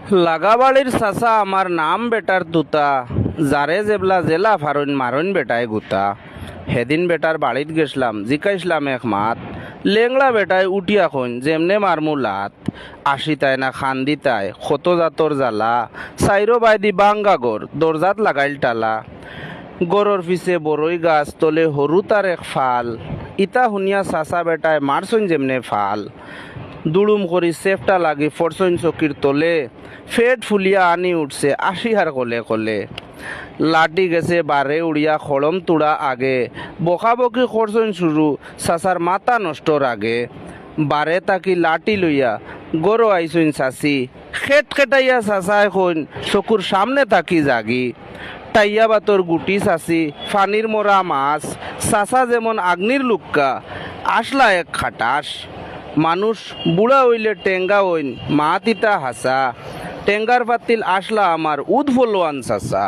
লাগাবাড়ির চাচা আমার নাম বেটার তুতা, যারে জেবলা জেলা ফারুন মারুন বেটায় গুতা। সেদিন বেটার বাড়িত গেছলাম, জিকাইছিলাম এক মাত। লেংলা বেটায় উঠিয়া খন যেমনে মারমু লাত। আসি তাই না খান্দি তাই কত জাতর জ্বালা, সাইরো বাইদি বাঙ্গা গর দরজাত লাগাইল টালা। গরর পিছে বড়ই গাছ তলে হরু তার এক ফাল, ইতা শুনিয়া চাচা বেটায় মারছন যেমনে ফাল। দুড়ুম করি সেফটা লাগি ফরসইন চকির তলে, ফেট ফুলিয়া আনি উঠছে আশিহার কলে কলে। লাঠি গেছে বারে উড়িয়া খড়ম তুড়া আগে, বকাবকি করছইন শুরু চাচার মাথা নষ্টর আগে। বারে তাকি লাঠি লইয়া গরো আইসইন চাচি, খেট খেটাইয়া চাচা এখন চকুর সামনে তাকি জাগি। টাইয়া বাতর গুটি চাচি ফানির মরা মাছ, চাচা যেমন আগ্নির লুক্কা আসলা এক খাটাস। মানুষ বুড়া হইলে টেঙ্গা হইন মা তিতা হাসা, টেঙ্গার পাতিল আসলা আমার উদ ফলোয়ান চাচা।